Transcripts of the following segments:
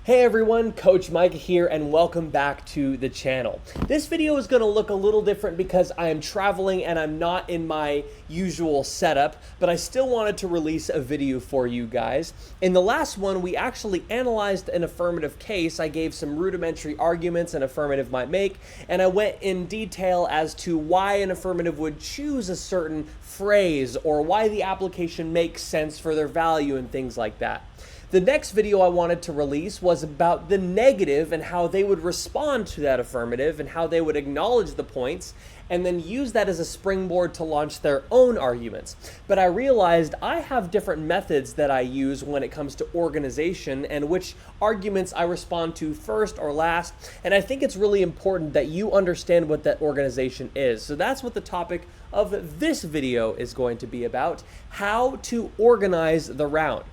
Hey everyone, Coach Mike here and welcome back to the channel. This video is going to look a little different because I am traveling and I'm not in my usual setup, but I still wanted to release a video for you guys. In the last one, we actually analyzed an affirmative case. I gave some rudimentary arguments an affirmative might make, and I went in detail as to why an affirmative would choose a certain phrase or why the application makes sense for their value and things like that. The next video I wanted to release was about the negative and how they would respond to that affirmative and how they would acknowledge the points and then use that as a springboard to launch their own arguments. But I realized I have different methods that I use when it comes to organization and which arguments I respond to first or last, and I think it's really important that you understand what that organization is. So that's what the topic of this video is going to be about: how to organize the round.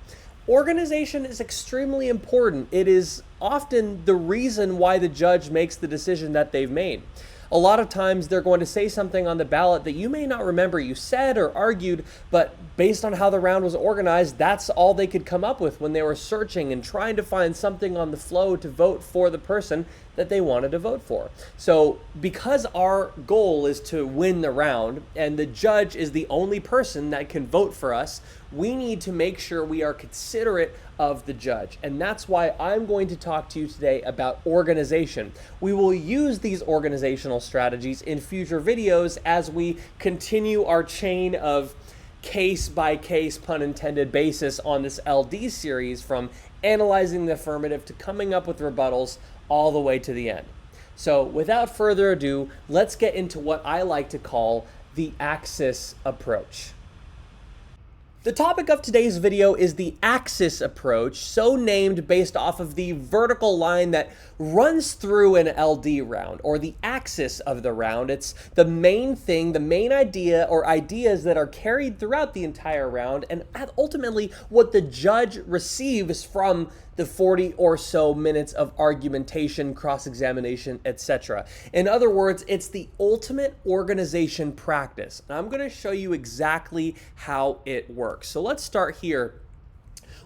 Organization is extremely important. It is often the reason why the judge makes the decision that they've made. A lot of times they're going to say something on the ballot that you may not remember you said or argued, but based on how the round was organized, that's all they could come up with when they were searching and trying to find something on the flow to vote for the person that they wanted to vote for. So because our goal is to win the round and the judge is the only person that can vote for us, we need to make sure we are considerate of the judge. And that's why I'm going to talk to you today about organization. We will use these organizational strategies in future videos as we continue our chain of case by case, pun intended, basis on this LD series, from analyzing the affirmative to coming up with rebuttals all the way to the end. So without further ado, let's get into what I like to call the axis approach. The topic of today's video is the axis approach, so named based off of the vertical line that runs through an LD round, or the axis of the round. It's the main thing, the main idea or ideas that are carried throughout the entire round, and ultimately what the judge receives from the 40 or so minutes of argumentation, cross-examination, etc. In other words, it's the ultimate organization practice. And I'm going to show you exactly how it works. So let's start here.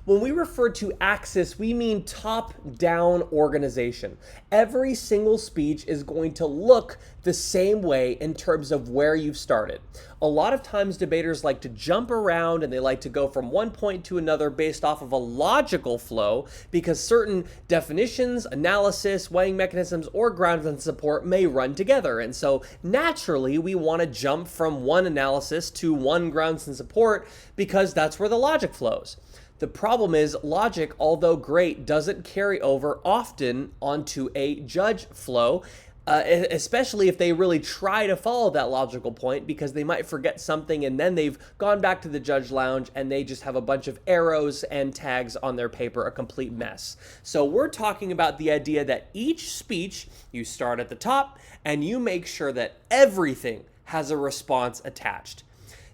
When we refer to axis, we mean top-down organization. Every single speech is going to look the same way in terms of where you've started. A lot of times debaters like to jump around and they like to go from one point to another based off of a logical flow because certain definitions, analysis, weighing mechanisms, or grounds and support may run together. And so naturally we want to jump from one analysis to one grounds and support because that's where the logic flows. The problem is logic, although great, doesn't carry over often onto a judge flow, especially if they really try to follow that logical point, because they might forget something and then they've gone back to the judge lounge and they just have a bunch of arrows and tags on their paper, a complete mess. So we're talking about the idea that each speech, you start at the top and you make sure that everything has a response attached.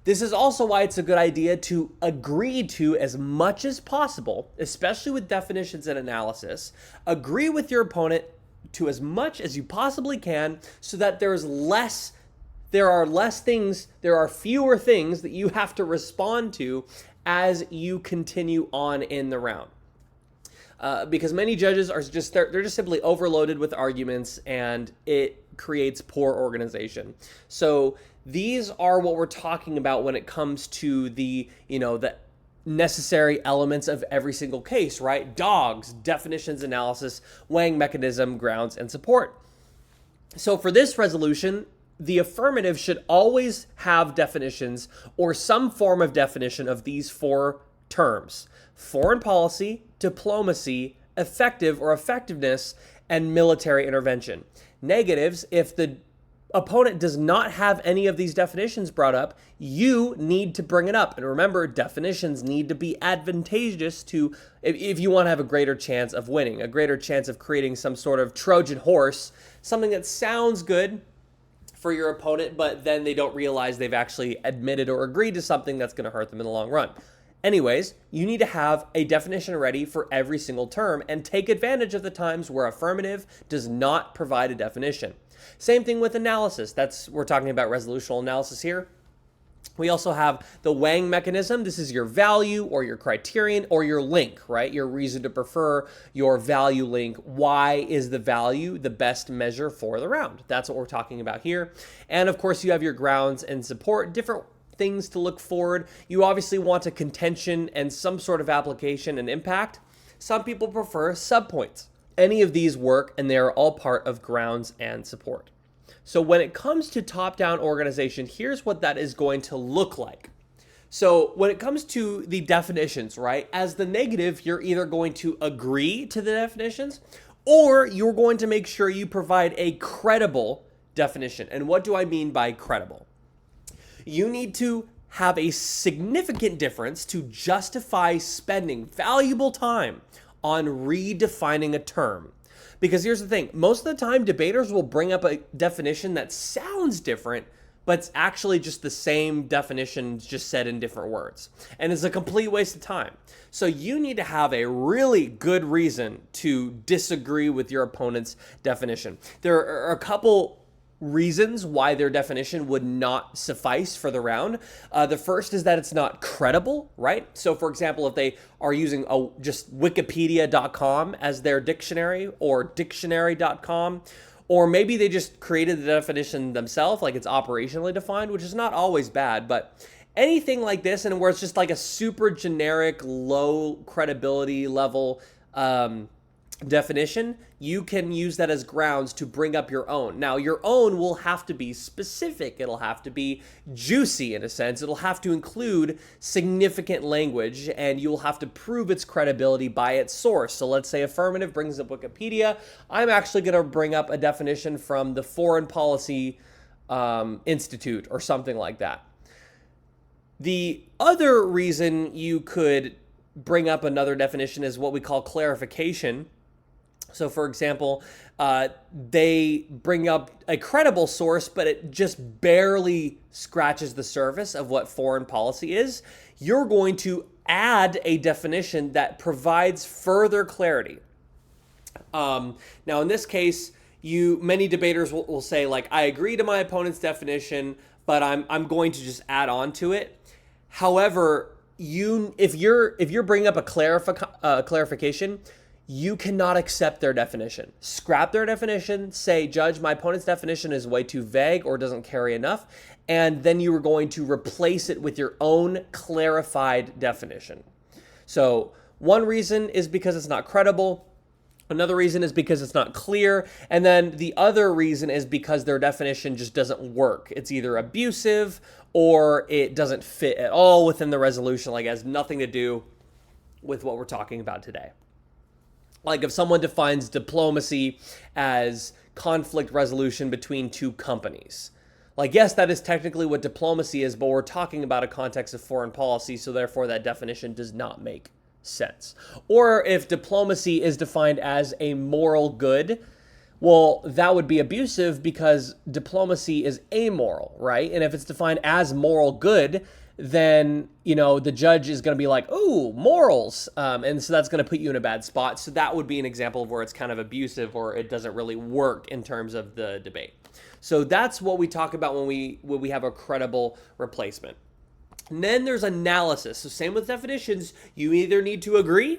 This is also why it's a good idea to agree to as much as possible, especially with definitions and analysis. Agree with your opponent to as much as you possibly can so that there are fewer things that you have to respond to as you continue on in the round. Because many judges are they're just simply overloaded with arguments and it creates poor organization. So these are what we're talking about when it comes to the necessary elements of every single case, right? Dogs, definitions, analysis, weighing mechanism, grounds, and support. So for this resolution, the affirmative should always have definitions or some form of definition of these four terms: foreign policy, diplomacy, effective or effectiveness, and military intervention. Negatives: if the opponent does not have any of these definitions brought up, you need to bring it up. And remember, definitions need to be advantageous to, if you want to have a greater chance of winning, a greater chance of creating some sort of Trojan horse, something that sounds good for your opponent, but then they don't realize they've actually admitted or agreed to something that's going to hurt them in the long run. Anyways, you need to have a definition ready for every single term and take advantage of the times where affirmative does not provide a definition. Same thing with analysis. We're talking about resolutional analysis here. We also have the weighing mechanism. This is your value or your criterion or your link, right? Your reason to prefer, your value link. Why is the value the best measure for the round? That's what we're talking about here. And of course, you have your grounds and support, different things to look forward. You obviously want a contention and some sort of application and impact. Some people prefer subpoints. Any of these work, and they are all part of grounds and support. So when it comes to top-down organization, here's what that is going to look like. So when it comes to the definitions, right, as the negative, you're either going to agree to the definitions or you're going to make sure you provide a credible definition. And what do I mean by credible? You need to have a significant difference to justify spending valuable time on redefining a term. Because here's the thing, most of the time debaters will bring up a definition that sounds different, but it's actually just the same definition just said in different words. And it's a complete waste of time. So you need to have a really good reason to disagree with your opponent's definition. There are a couple reasons why their definition would not suffice for the round. The first is that it's not credible, right? So for example, if they are using just wikipedia.com as their dictionary or dictionary.com, or maybe they just created the definition themselves, like it's operationally defined, which is not always bad, but anything like this and where it's just like a super generic, low credibility level definition, you can use that as grounds to bring up your own. Now, your own will have to be specific. It'll have to be juicy in a sense. It'll have to include significant language, and you'll have to prove its credibility by its source. So let's say affirmative brings up Wikipedia. I'm actually going to bring up a definition from the Foreign Policy Institute or something like that. The other reason you could bring up another definition is what we call clarification. So for example, they bring up a credible source, but it just barely scratches the surface of what foreign policy is. You're going to add a definition that provides further clarity. Now in this case, many debaters will say like, I agree to my opponent's definition, but I'm going to just add on to it. However, if you're bringing up a clarification, you cannot accept their definition. Scrap their definition, say, Judge, my opponent's definition is way too vague or doesn't carry enough, and then you are going to replace it with your own clarified definition. So one reason is because it's not credible. Another reason is because it's not clear. And then the other reason is because their definition just doesn't work. It's either abusive or it doesn't fit at all within the resolution, like it has nothing to do with what we're talking about today. Like if someone defines diplomacy as conflict resolution between two companies. Like, yes, that is technically what diplomacy is, but we're talking about a context of foreign policy, so therefore that definition does not make sense. Or if diplomacy is defined as a moral good, well, that would be abusive because diplomacy is amoral, right? And if it's defined as moral good, then, the judge is going to be like, ooh, morals. And so that's going to put you in a bad spot. So that would be an example of where it's kind of abusive or it doesn't really work in terms of the debate. So that's what we talk about when we have a credible replacement. And then there's analysis. So same with definitions, you either need to agree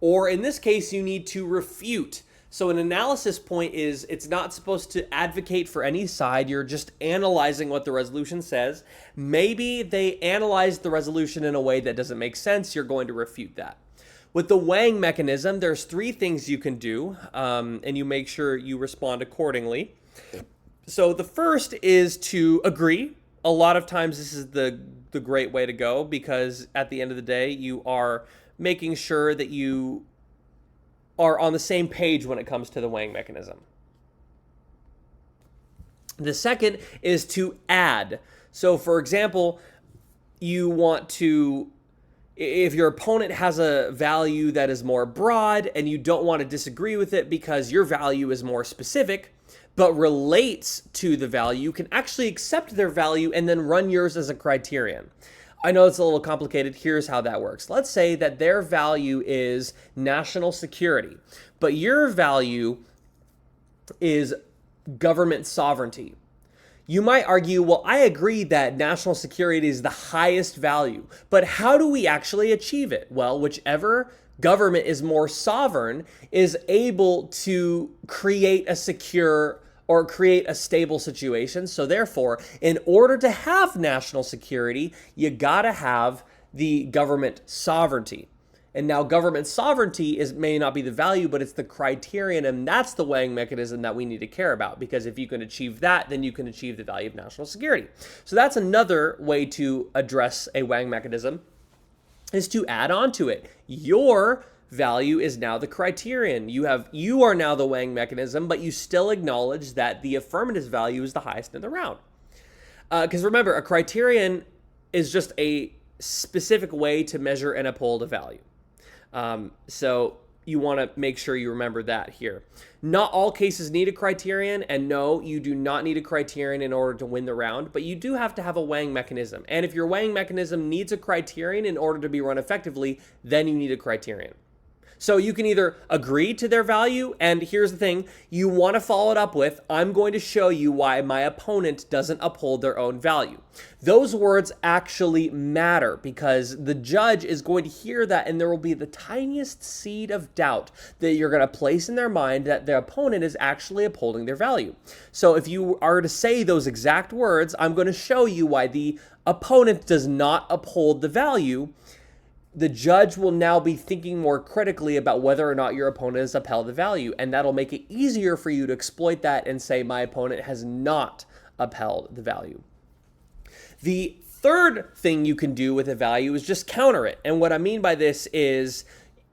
or in this case, you need to refute. So an analysis point is it's not supposed to advocate for any side. You're just analyzing what the resolution says. Maybe they analyzed the resolution in a way that doesn't make sense. You're going to refute that. With the weighing mechanism, there's 3 things you can do, and you make sure you respond accordingly. So the first is to agree. A lot of times this is the great way to go because at the end of the day, you are making sure that you are on the same page when it comes to the weighing mechanism. The second is to add. So for example, you want to, if your opponent has a value that is more broad and you don't want to disagree with it because your value is more specific, but relates to the value, you can actually accept their value and then run yours as a criterion. I know it's a little complicated. Here's how that works. Let's say that their value is national security, but your value is government sovereignty. You might argue, well, I agree that national security is the highest value, but how do we actually achieve it? Well, whichever government is more sovereign is able to create a secure or create a stable situation. So therefore, in order to have national security, you gotta have the government sovereignty. And now government sovereignty may not be the value, but it's the criterion, and that's the weighing mechanism that we need to care about, because if you can achieve that, then you can achieve the value of national security. So that's another way to address a weighing mechanism, is to add on to it. Your value is now the criterion. You are now the weighing mechanism, but you still acknowledge that the affirmative value is the highest in the round. Because remember, a criterion is just a specific way to measure and uphold a value. So you want to make sure you remember that here. Not all cases need a criterion, and no, you do not need a criterion in order to win the round, but you do have to have a weighing mechanism. And if your weighing mechanism needs a criterion in order to be run effectively, then you need a criterion. So you can either agree to their value, and here's the thing, you want to follow it up with, I'm going to show you why my opponent doesn't uphold their own value. Those words actually matter, because the judge is going to hear that, and there will be the tiniest seed of doubt that you're going to place in their mind that their opponent is actually upholding their value. So if you are to say those exact words, I'm going to show you why the opponent does not uphold the value. The judge will now be thinking more critically about whether or not your opponent has upheld the value, and that'll make it easier for you to exploit that and say, my opponent has not upheld the value. The third thing you can do with a value is just counter it. And what I mean by this is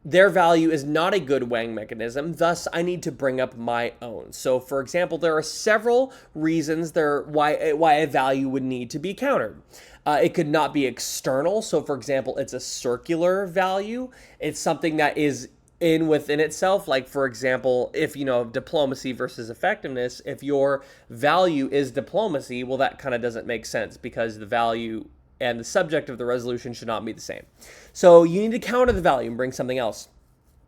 their value is not a good weighing mechanism, thus I need to bring up my own. So for example, there are several reasons why a value would need to be countered. It could not be external. So for example, it's a circular value. It's something that is within itself. Like for example, if diplomacy versus effectiveness, if your value is diplomacy, well, that kind of doesn't make sense, because the value and the subject of the resolution should not be the same. So you need to counter the value and bring something else.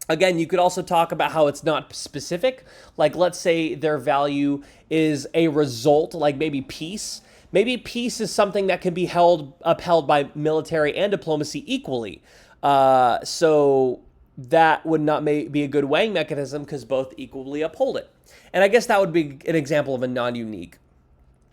Again, you could also talk about how it's not specific. Like let's say their value is a result, like maybe peace. Maybe peace is something that can be upheld by military and diplomacy equally. So that would not be a good weighing mechanism, because both equally uphold it. And I guess that would be an example of a non-unique.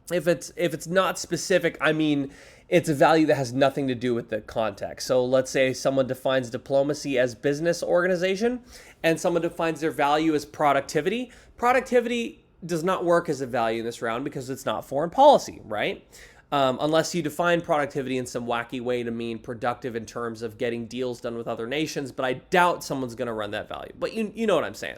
If it's not specific, I mean, it's a value that has nothing to do with the context. So let's say someone defines diplomacy as business organization, and someone defines their value as productivity. Productivity does not work as a value in this round because it's not foreign policy, right? Unless you define productivity in some wacky way to mean productive in terms of getting deals done with other nations, but I doubt someone's going to run that value. But you know what I'm saying.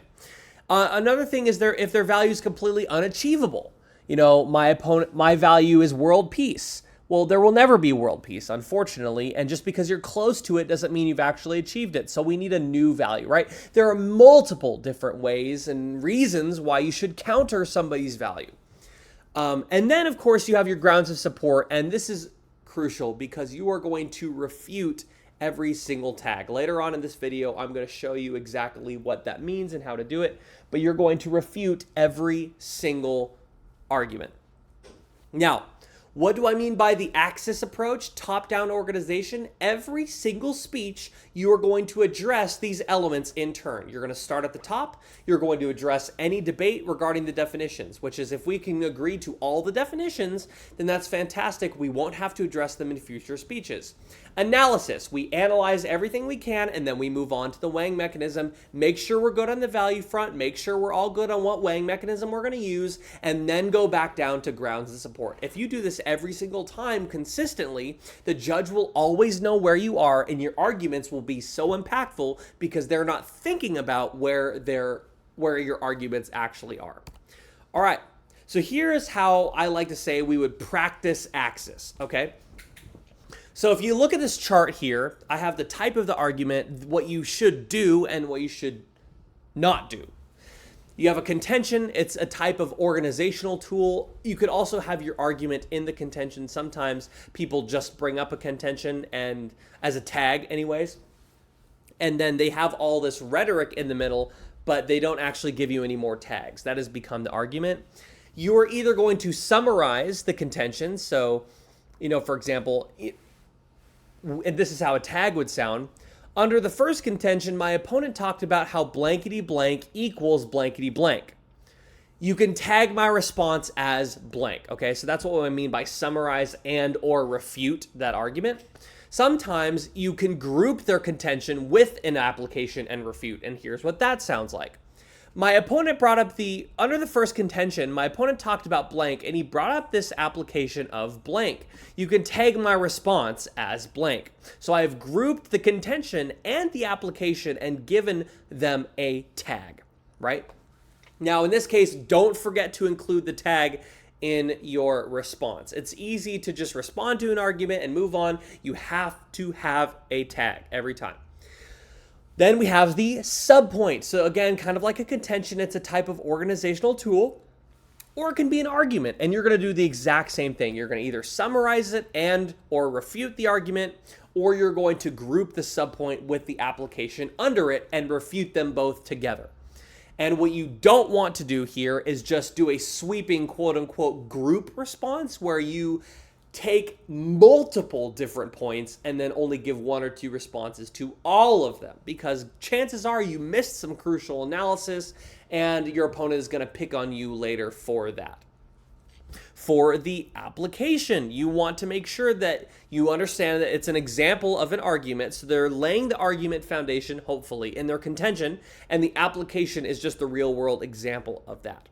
Another thing is if their value is completely unachievable. My value is world peace. Well, there will never be world peace, unfortunately, and just because you're close to it doesn't mean you've actually achieved it. So we need a new value, right? There are multiple different ways and reasons why you should counter somebody's value. And then, of course, you have your grounds of support, and this is crucial because you are going to refute every single tag. Later on in this video, I'm going to show you exactly what that means and how to do it, but you're going to refute every single argument. Now, what do I mean by the axis approach, top-down organization? Every single speech, you are going to address these elements in turn. You're going to start at the top. You're going to address any debate regarding the definitions, which is if we can agree to all the definitions, then that's fantastic. We won't have to address them in future speeches. Analysis. We analyze everything we can, and then we move on to the weighing mechanism. Make sure we're good on the value front. Make sure we're all good on what weighing mechanism we're going to use, and then go back down to grounds of support. If you do this every single time consistently, the judge will always know where you are, and your arguments will be so impactful because they're not thinking about where your arguments actually are. All right, so here's how I like to say we would practice axis, okay? So if you look at this chart here, I have the type of the argument, what you should do and what you should not do. You have a contention. It's a type of organizational tool. You could also have your argument in the contention. Sometimes people just bring up a contention and as a tag anyways, and then they have all this rhetoric in the middle, but they don't actually give you any more tags. That has become the argument. You are either going to summarize the contention. So, for example, and this is how a tag would sound. Under the first contention, my opponent talked about how blankety blank equals blankety blank. You can tag my response as blank, okay? So that's what I mean by summarize and or refute that argument. Sometimes you can group their contention with an application and refute, and here's what that sounds like. My opponent brought up under the first contention, my opponent talked about blank, and he brought up this application of blank. You can tag my response as blank. So I have grouped the contention and the application and given them a tag, right? Now, in this case, don't forget to include the tag in your response. It's easy to just respond to an argument and move on. You have to have a tag every time. Then we have the subpoint. So again, kind of like a contention, it's a type of organizational tool, or it can be an argument, and you're going to do the exact same thing. You're going to either summarize it and or refute the argument, or you're going to group the subpoint with the application under it and refute them both together. And what you don't want to do here is just do a sweeping quote unquote group response where you take multiple different points and then only give one or two responses to all of them, because chances are you missed some crucial analysis and your opponent is going to pick on you later for that. For the application, you want to make sure that you understand that it's an example of an argument. So they're laying the argument foundation, hopefully, in their contention, and the application is just the real world example of that.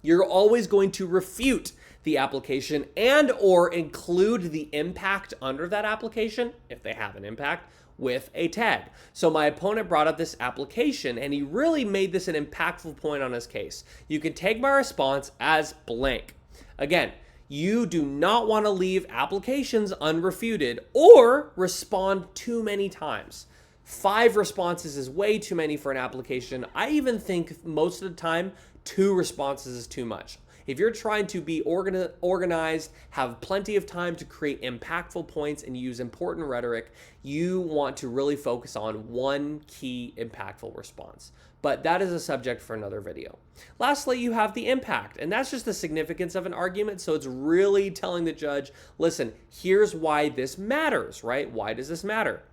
You're always going to refute the application and or include the impact under that application, if they have an impact, with a tag. So my opponent brought up this application and he really made this an impactful point on his case. You can tag my response as blank. Again, you do not want to leave applications unrefuted or respond too many times. 5 responses is way too many for an application. I even think most of the time 2 responses is too much. If you're trying to be organized, have plenty of time to create impactful points and use important rhetoric, you want to really focus on one key impactful response. But that is a subject for another video. Lastly, you have the impact, and that's just the significance of an argument. So it's really telling the judge, listen, here's why this matters, right? Why does this matter?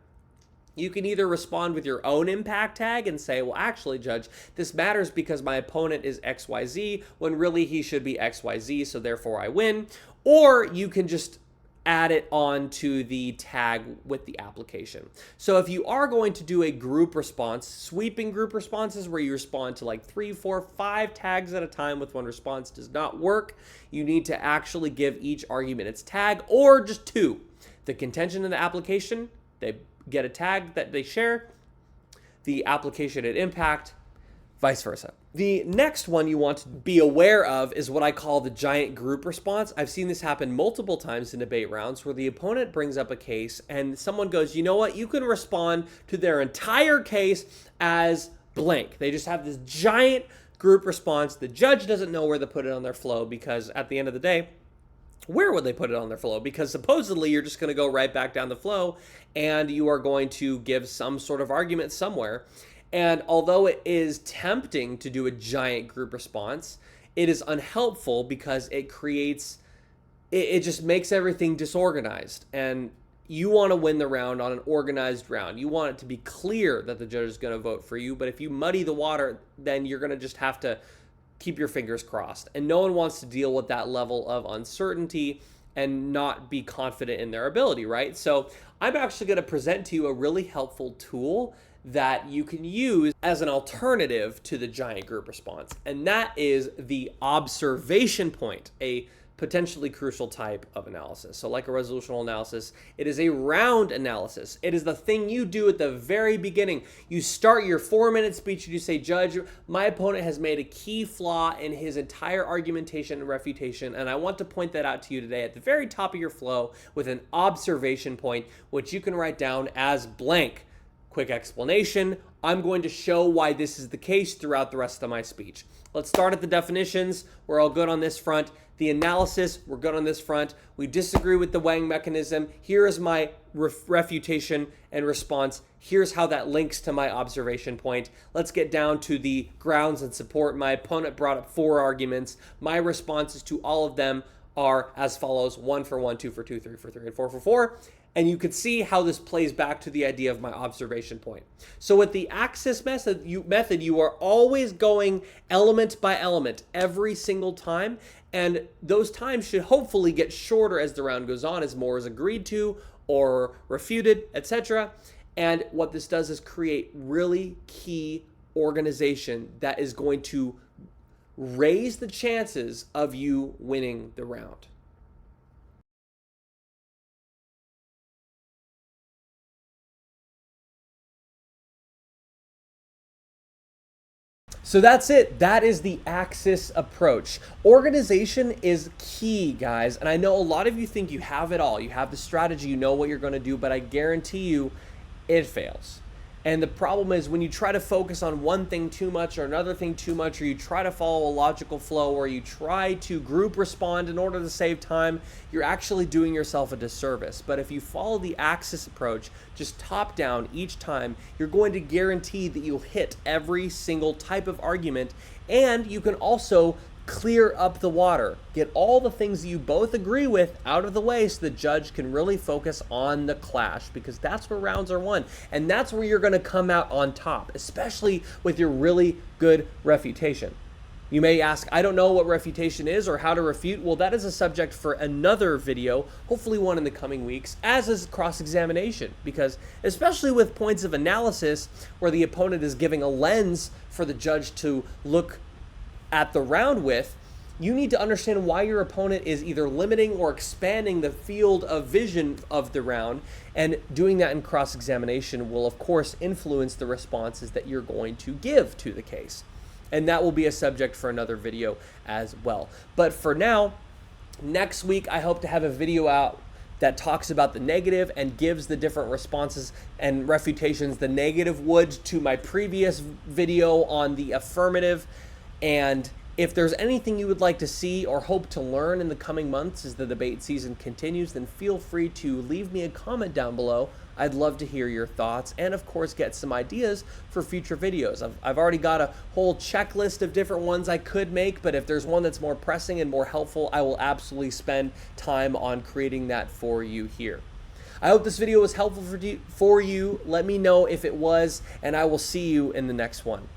You can either respond with your own impact tag and say, well, actually, Judge, this matters because my opponent is XYZ, when really he should be XYZ, so therefore I win. Or you can just add it on to the tag with the application. So if you are going to do a group response, sweeping group responses where you respond to like 3, 4, 5 tags at a time with one response does not work. You need to actually give each argument its tag, or just 2. The contention and the application, they get a tag that they share, the application and impact, vice versa. The next one you want to be aware of is what I call the giant group response. I've seen this happen multiple times in debate rounds where the opponent brings up a case and someone goes, you know what, you can respond to their entire case as blank. They just have this giant group response. The judge doesn't know where to put it on their flow because at the end of the day, where would they put it on their flow? Because supposedly you're just going to go right back down the flow and you are going to give some sort of argument somewhere. And although it is tempting to do a giant group response, it is unhelpful because it just makes everything disorganized. And you want to win the round on an organized round. You want it to be clear that the judge is going to vote for you. But if you muddy the water, then you're going to just have to keep your fingers crossed. And no one wants to deal with that level of uncertainty and not be confident in their ability, right? So I'm actually going to present to you a really helpful tool that you can use as an alternative to the giant group response. And that is the observation point, a potentially crucial type of analysis. So like a resolutional analysis, it is a round analysis. It is the thing you do at the very beginning. You start your 4-minute speech and you say, Judge, my opponent has made a key flaw in his entire argumentation and refutation, and I want to point that out to you today at the very top of your flow with an observation point, which you can write down as blank. Quick explanation, I'm going to show why this is the case throughout the rest of my speech. Let's start at the definitions. We're all good on this front. The analysis, we're good on this front. We disagree with the weighing mechanism. Here is my refutation and response. Here's how that links to my observation point. Let's get down to the grounds and support. My opponent brought up 4 arguments. My responses to all of them are as follows: 1 for 1, 2 for 2, 3 for 3, and 4 for 4. And you can see how this plays back to the idea of my observation point. So with the axis method, you are always going element by element every single time. And those times should hopefully get shorter as the round goes on, as more is agreed to or refuted, etc. And what this does is create really key organization that is going to raise the chances of you winning the round. So that's it. That is the axis approach. Organization is key, guys. And I know a lot of you think you have it all. You have the strategy, you know what you're going to do, but I guarantee you it fails. And the problem is when you try to focus on one thing too much or another thing too much, or you try to follow a logical flow, or you try to group respond in order to save time, you're actually doing yourself a disservice. But if you follow the axis approach, just top down each time, you're going to guarantee that you'll hit every single type of argument, and you can also clear up the water. Get all the things that you both agree with out of the way so the judge can really focus on the clash, because that's where rounds are won. And that's where you're going to come out on top, especially with your really good refutation. You may ask, I don't know what refutation is or how to refute. Well, that is a subject for another video, hopefully one in the coming weeks, as is cross-examination, because especially with points of analysis where the opponent is giving a lens for the judge to look at the round with, you need to understand why your opponent is either limiting or expanding the field of vision of the round, and doing that in cross-examination will of course influence the responses that you're going to give to the case. And that will be a subject for another video as well. But for now, next week I hope to have a video out that talks about the negative and gives the different responses and refutations. The negative would to my previous video on the affirmative. And if there's anything you would like to see or hope to learn in the coming months as the debate season continues, then feel free to leave me a comment down below. I'd love to hear your thoughts and of course get some ideas for future videos. I've already got a whole checklist of different ones I could make, but if there's one that's more pressing and more helpful, I will absolutely spend time on creating that for you here. I hope this video was helpful for you. Let me know if it was, and I will see you in the next one.